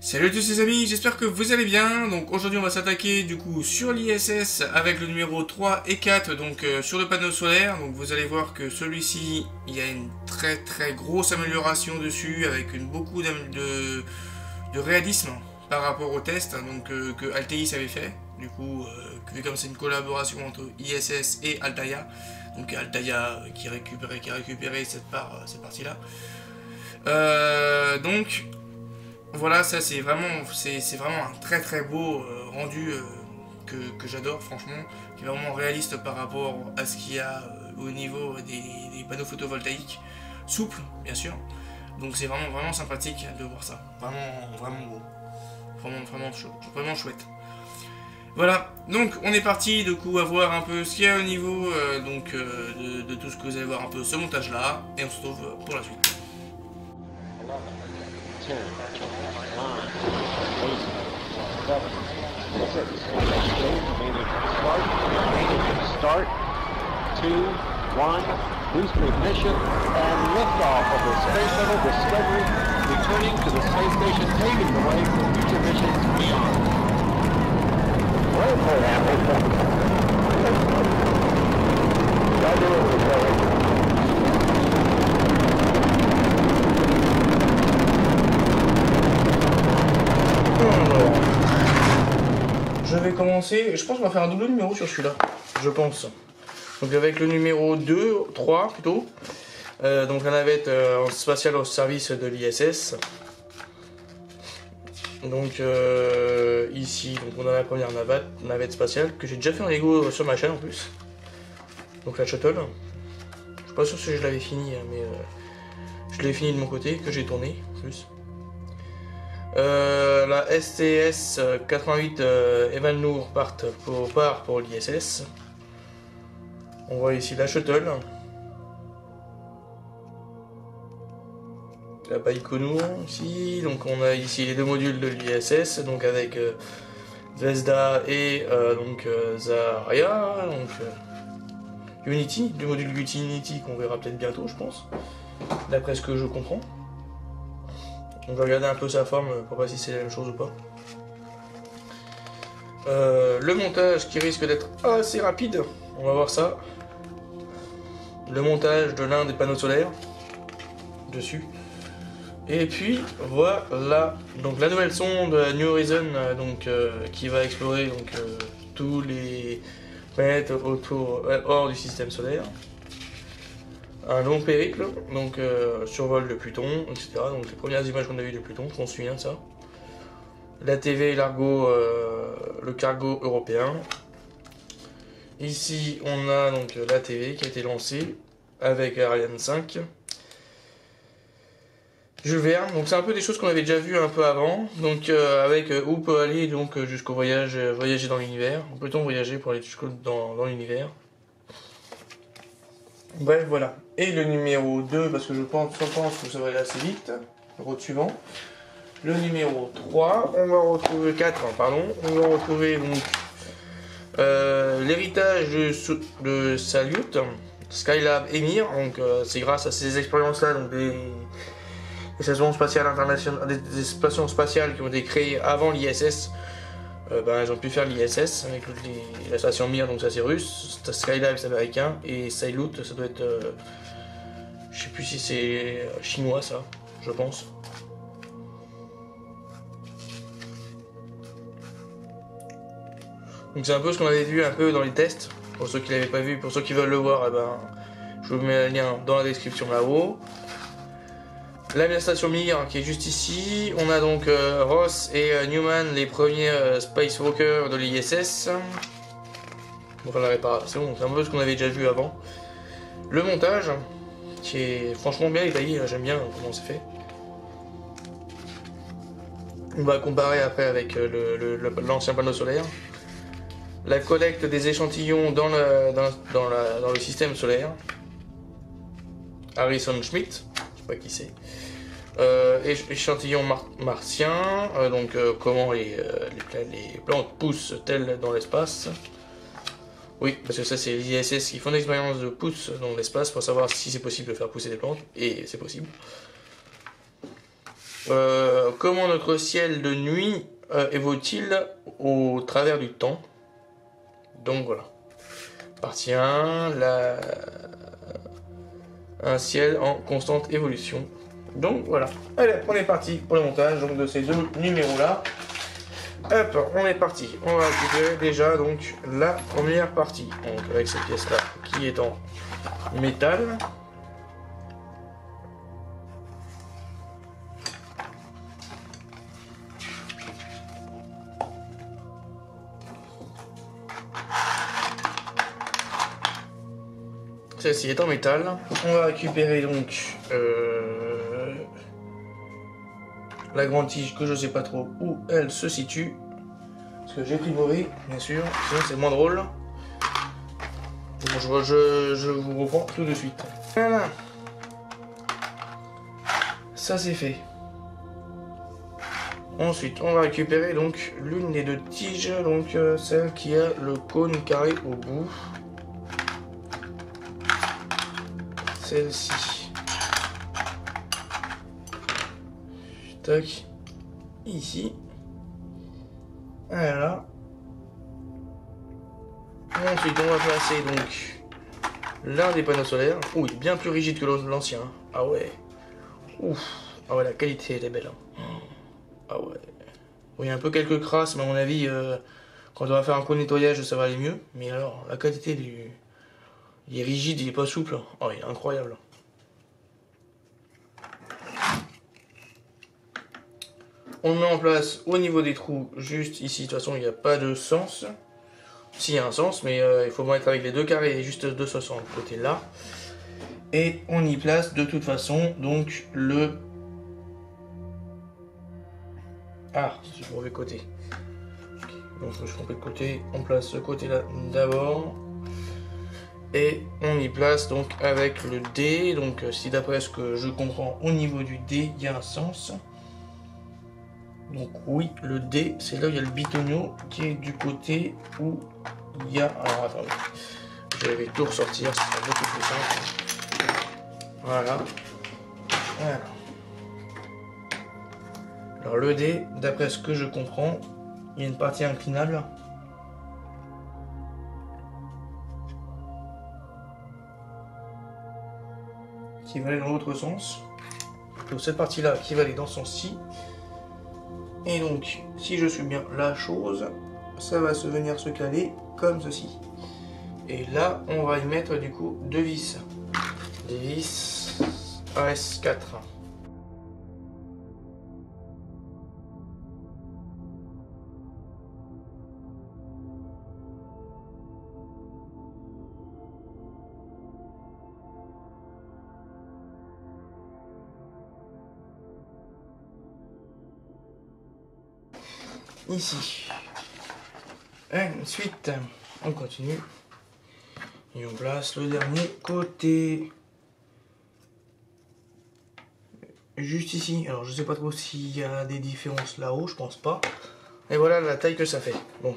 Salut à tous les amis, j'espère que vous allez bien. Donc aujourd'hui on va s'attaquer du coup sur l'ISS avec le numéro 3 et 4, donc sur le panneau solaire. Donc vous allez voir que celui-ci, il y a une très grosse amélioration dessus avec beaucoup de réalisme par rapport au test donc, que Alteis avait fait. Du coup, vu comme c'est une collaboration entre ISS et Altaïa, donc Altaïa qui a récupéré cette partie-là. Donc voilà, ça c'est vraiment un très beau rendu que j'adore franchement, qui est vraiment réaliste par rapport à ce qu'il y a au niveau des panneaux photovoltaïques, souple bien sûr. Donc c'est vraiment sympathique de voir ça, vraiment beau, vraiment chouette. Voilà, donc on est parti du coup à voir un peu ce qu'il y a au niveau de tout ce que vous allez voir un peu ce montage là, et on se retrouve pour la suite. 10, 9, 8, 7, 6, start, 2, 1, booster ignition, and liftoff of the Space Shuttle Discovery, returning to the space station, paving the way for future missions beyond. Well played, Hamilton. Je vais commencer, je pense qu'on va faire un double numéro sur celui-là, je pense. Donc avec le numéro 2, 3 plutôt, donc la navette spatiale au service de l'ISS. Donc ici, donc on a la première navette spatiale, que j'ai déjà fait en Lego sur ma chaîne en plus. Donc la Shuttle. Je suis pas sûr si je l'avais fini, mais je l'ai fini de mon côté, que j'ai tourné en plus. La STS 88 Evan Noor part pour l'ISS. On voit ici la Shuttle. La Baïkonour ici. Donc on a ici les deux modules de l'ISS, donc avec Zvezda et Zarya. Donc Unity, le module Unity qu'on verra peut-être bientôt, je pense, d'après ce que je comprends. On va regarder un peu sa forme pour voir si c'est la même chose ou pas. Le montage qui risque d'être assez rapide, on va voir ça. Le montage de l'un des panneaux solaires dessus. Et puis voilà, donc la nouvelle sonde New Horizon qui va explorer tous les planètes hors du système solaire. Un long périple, donc survol de Pluton, etc. Donc les premières images qu'on a vues de Pluton, on se souvient de ça. La TV et le cargo européen. Ici on a donc la TV qui a été lancée avec Ariane 5. Jules Verne, donc c'est un peu des choses qu'on avait déjà vues un peu avant, donc avec où peut aller donc jusqu'au voyager dans l'univers. Peut-on voyager pour aller dans l'univers? Bref, voilà. Et le numéro 2, parce que je pense que ça va aller assez vite. Le route suivant. Le numéro 3, on va retrouver 4, pardon. On va retrouver donc l'héritage de Salyut, Skylab Emir. Donc c'est grâce à ces expériences-là, donc des stations spatiales internationales, des stations spatiales qui ont été créées avant l'ISS. Elles ont pu faire l'ISS avec la station Mir, donc ça c'est russe, Skylab c'est américain, et Salyut ça doit être, je sais plus si c'est chinois ça, je pense. Donc c'est un peu ce qu'on avait vu un peu dans les tests, pour ceux qui l'avaient pas vu, pour ceux qui veulent le voir, je vous mets le lien dans la description là-haut. La station Mir qui est juste ici. On a donc Ross et Newman, les premiers Spacewalkers de l'ISS. Enfin la réparation, c'est un peu ce qu'on avait déjà vu avant. Le montage, qui est franchement bien détaillé, j'aime bien comment c'est fait. On va comparer après avec l'ancien panneau solaire. La collecte des échantillons dans le système solaire. Harrison Schmitt, je sais pas qui c'est. Échantillon martien, comment les plantes poussent-elles dans l'espace. Oui, parce que ça c'est les ISS qui font l'expérience de pousse dans l'espace pour savoir si c'est possible de faire pousser des plantes, et c'est possible. comment notre ciel de nuit évolue-t-il au travers du temps. Donc voilà. Partie 1, un ciel en constante évolution. Donc voilà. Allez, on est parti pour le montage donc, de ces deux numéros-là. Hop, on est parti. On va récupérer déjà donc la première partie. Donc avec cette pièce-là qui est en métal. Celle-ci est en métal. On va récupérer donc la grande tige que je sais pas trop où elle se situe. Parce que j'ai pris mauvais, bien sûr, sinon c'est moins drôle. Bon, je vous reprends tout de suite. Voilà. Ça c'est fait. Ensuite, on va récupérer donc l'une des deux tiges, donc celle qui a le cône carré au bout. Celle-ci. Tac. Ici. Voilà. Ensuite, on va placer donc l'un des panneaux solaires. Ouh, il est bien plus rigide que l'ancien. Ah ouais. Ouf. Ah ouais, la qualité, elle est belle. Ah ouais. Oui, un peu quelques crasses, mais à mon avis, quand on va faire un coup de nettoyage, ça va aller mieux. Mais alors, la qualité du... Il est rigide, il est pas souple. Oh, il est incroyable. On le met en place au niveau des trous, juste ici. De toute façon, il n'y a pas de sens. Si, il y a un sens, mais il faut mettre avec les deux carrés, juste de ce sens, de côté là. Et on y place de toute façon, donc, le... Ah, c'est le mauvais côté. Donc, je trompe de côté. On place ce côté-là d'abord. Et on y place donc avec le D. Donc si d'après ce que je comprends au niveau du D, il y a un sens. Donc oui, le D, c'est là où il y a le bitonio qui est du côté où il y a... Alors attendez, je vais tout ressortir, ce sera beaucoup plus simple. Voilà. Voilà. Alors le D, d'après ce que je comprends, il y a une partie inclinable. Qui va aller dans l'autre sens. Donc cette partie-là qui va aller dans ce sens-ci. Et donc, si je suis bien la chose, ça va se venir se caler comme ceci. Et là, on va y mettre du coup deux vis. Des vis AS4. Ici. Ensuite, on continue. Et on place le dernier côté. Juste ici. Alors, je sais pas trop s'il y a des différences là-haut, je pense pas. Et voilà la taille que ça fait. Bon,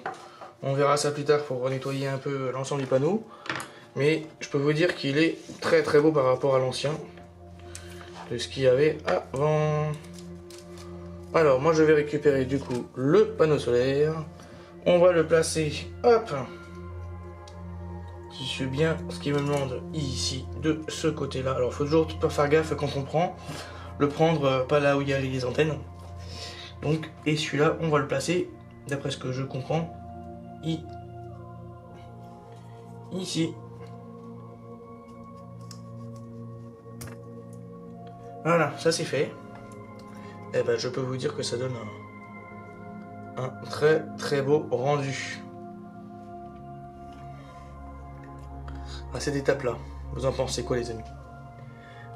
on verra ça plus tard pour nettoyer un peu l'ensemble du panneau. Mais je peux vous dire qu'il est très très beau par rapport à l'ancien. De ce qu'il y avait avant. Alors, moi je vais récupérer du coup le panneau solaire. On va le placer, hop. Si je suis bien, ce qui me demande ici, de ce côté-là. Alors, il faut toujours faire gaffe quand on prend. Le prendre pas là où il y a les antennes. Donc, et celui-là, on va le placer, d'après ce que je comprends, ici. Voilà, ça c'est fait. Et ben, je peux vous dire que ça donne un très très beau rendu. À cette étape-là, vous en pensez quoi les amis?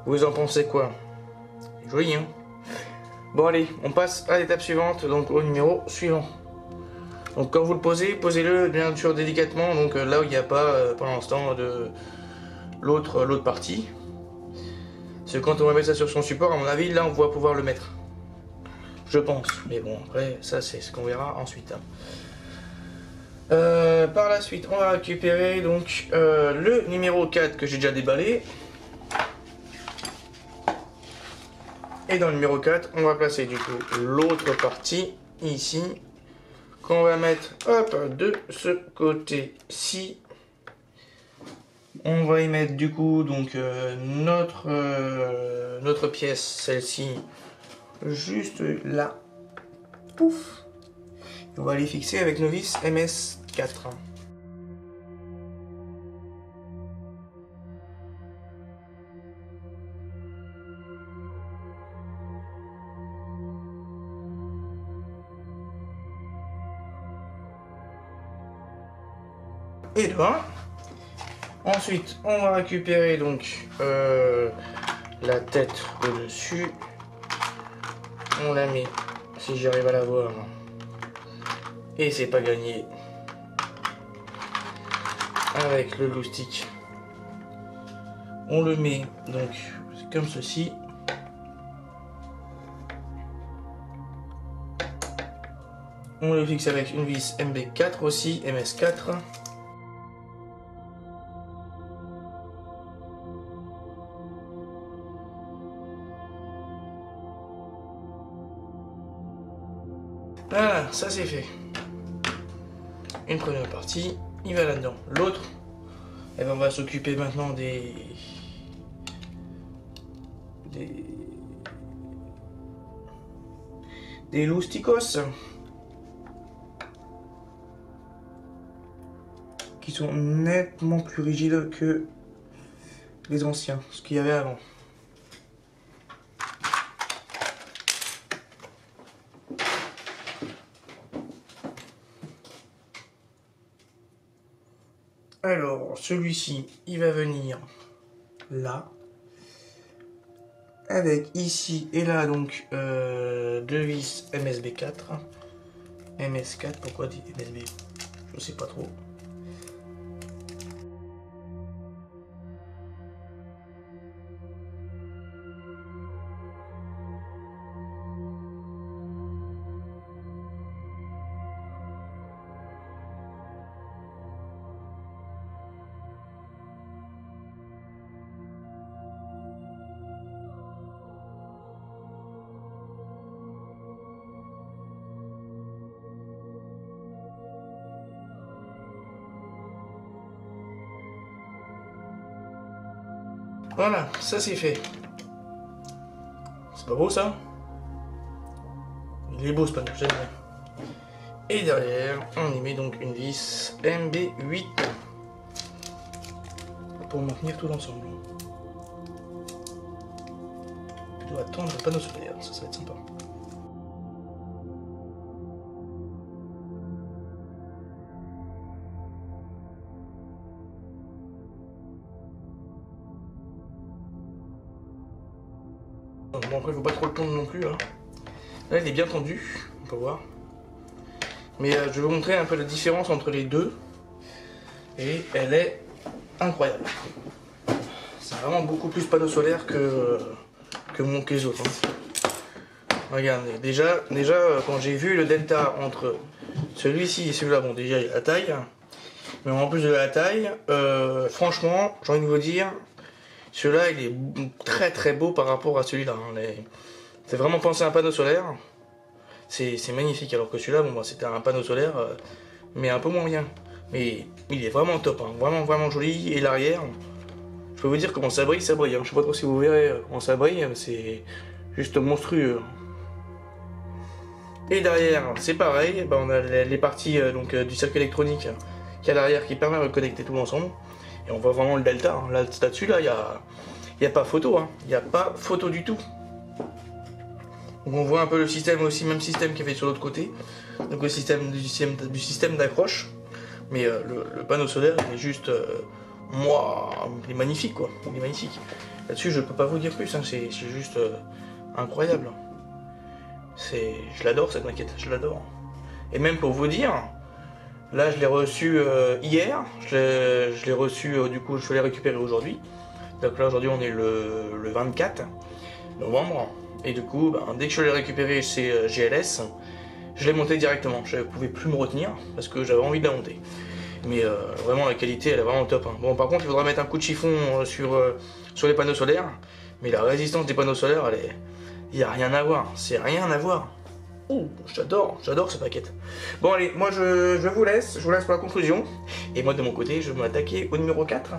Vous en pensez quoi? Joli hein? Bon allez, on passe à l'étape suivante, donc au numéro suivant. Donc quand vous le posez, posez-le bien sûr délicatement, donc là où il n'y a pas pour l'instant de l'autre partie. Parce que quand on va mettre ça sur son support, à mon avis, là on va pouvoir le mettre. Je pense, mais bon, après, ça c'est ce qu'on verra ensuite. Hein. Par la suite, on va récupérer donc le numéro 4 que j'ai déjà déballé. Et dans le numéro 4, on va placer du coup l'autre partie ici, qu'on va mettre hop, de ce côté-ci. On va y mettre du coup donc notre pièce, celle-ci, juste là. Pouf. On va les fixer avec nos vis MS4. Et là, ensuite on va récupérer donc la tête au-dessus. On la met, si j'arrive à la voir, et c'est pas gagné, avec le glue stick. On le met donc comme ceci. On le fixe avec une vis MB4 aussi, MS4. Voilà, ça c'est fait. Une première partie, il va là-dedans. L'autre, eh ben, on va s'occuper maintenant des lousticos qui sont nettement plus rigides que les anciens, ce qu'il y avait avant. Alors, celui-ci, il va venir là, avec ici et là, donc, deux vis MSB4. MS4, pourquoi dit MSB? Je sais pas trop. Voilà, ça c'est fait. C'est pas beau ça? Il est beau ce panneau, j'aime bien. Et derrière, on y met donc une vis MB8 pour maintenir tout l'ensemble. Je dois attendre le panneau solaire, ça va être sympa. Bon, après, il faut pas trop le tondre non plus. Hein. Là, il est bien tendu, on peut voir. Mais je vais vous montrer un peu la différence entre les deux. Et elle est incroyable. C'est vraiment beaucoup plus panneau solaire que les autres. Hein. Regardez, déjà quand j'ai vu le delta entre celui-ci et celui-là, bon, déjà il y a la taille. Mais en plus de la taille, franchement, j'ai envie de vous dire, celui-là, il est très très beau par rapport à celui-là. Hein. C'est vraiment pensé à un panneau solaire. C'est magnifique. Alors que celui-là, bon, bah, c'était un panneau solaire, mais un peu moins bien. Mais il est vraiment top. Hein. Vraiment, vraiment joli. Et l'arrière, je peux vous dire comment ça brille, ça brille. Hein. Je sais pas trop si vous verrez comment ça brille. C'est juste monstrueux. Et derrière, c'est pareil. Bah, on a les parties donc, du circuit électronique qui est à l'arrière qui permet de connecter tout l'ensemble. Et on voit vraiment le delta. Hein. Là-dessus, là, il n'y a pas photo. Hein. Il n'y a pas photo du tout. Donc on voit un peu le système aussi, même système qui est fait sur l'autre côté. Donc le système du système d'accroche. Mais le panneau solaire, il est juste... il est magnifique, quoi. Il est magnifique. Là-dessus, je peux pas vous dire plus. Hein. C'est juste incroyable. Je l'adore, cette maquette. Je l'adore. Et même pour vous dire... Là, je l'ai reçu hier, je l'ai reçu, du coup, je vais les récupérer aujourd'hui. Donc là, aujourd'hui, on est le 24 novembre. Et du coup, dès que je l'ai récupéré chez GLS, je l'ai monté directement. Je ne pouvais plus me retenir parce que j'avais envie de la monter. Mais vraiment, la qualité, elle est vraiment top. Hein. Bon, par contre, il faudra mettre un coup de chiffon sur les panneaux solaires. Mais la résistance des panneaux solaires, Il n'y a rien à voir, c'est rien à voir. Oh, j'adore ce paquet. Bon allez, moi je vous laisse pour la conclusion. Et moi de mon côté, je vais m'attaquer au numéro 4.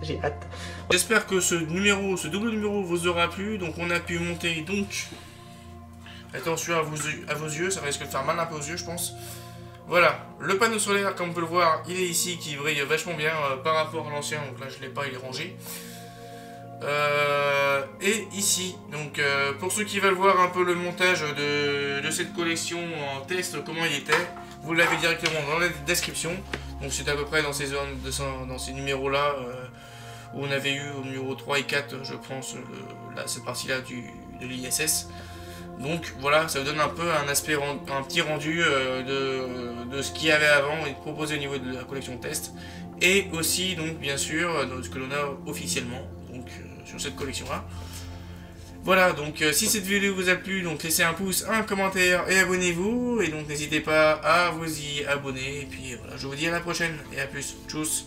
J'ai hâte. J'espère que ce double numéro vous aura plu. Donc on a pu monter donc... Attention à vos yeux, ça risque de faire mal un peu aux yeux je pense. Voilà, le panneau solaire comme on peut le voir, il est ici qui brille vachement bien par rapport à l'ancien. Donc là je l'ai pas, il est rangé. Et ici, donc pour ceux qui veulent voir un peu le montage de cette collection en test, comment il était, vous l'avez directement dans la description. Donc c'est à peu près dans ces zones, dans ces numéros là où on avait eu au numéro 3 et 4 je pense cette partie là de l'ISS. Donc voilà, ça vous donne un peu un petit rendu de ce qu'il y avait avant et proposé au niveau de la collection test. Et aussi donc bien sûr ce que l'on a officiellement donc sur cette collection là. Voilà, donc si cette vidéo vous a plu, donc laissez un pouce, un commentaire et abonnez-vous. Et donc n'hésitez pas à vous y abonner. Et puis voilà, je vous dis à la prochaine et à plus. Tchuss.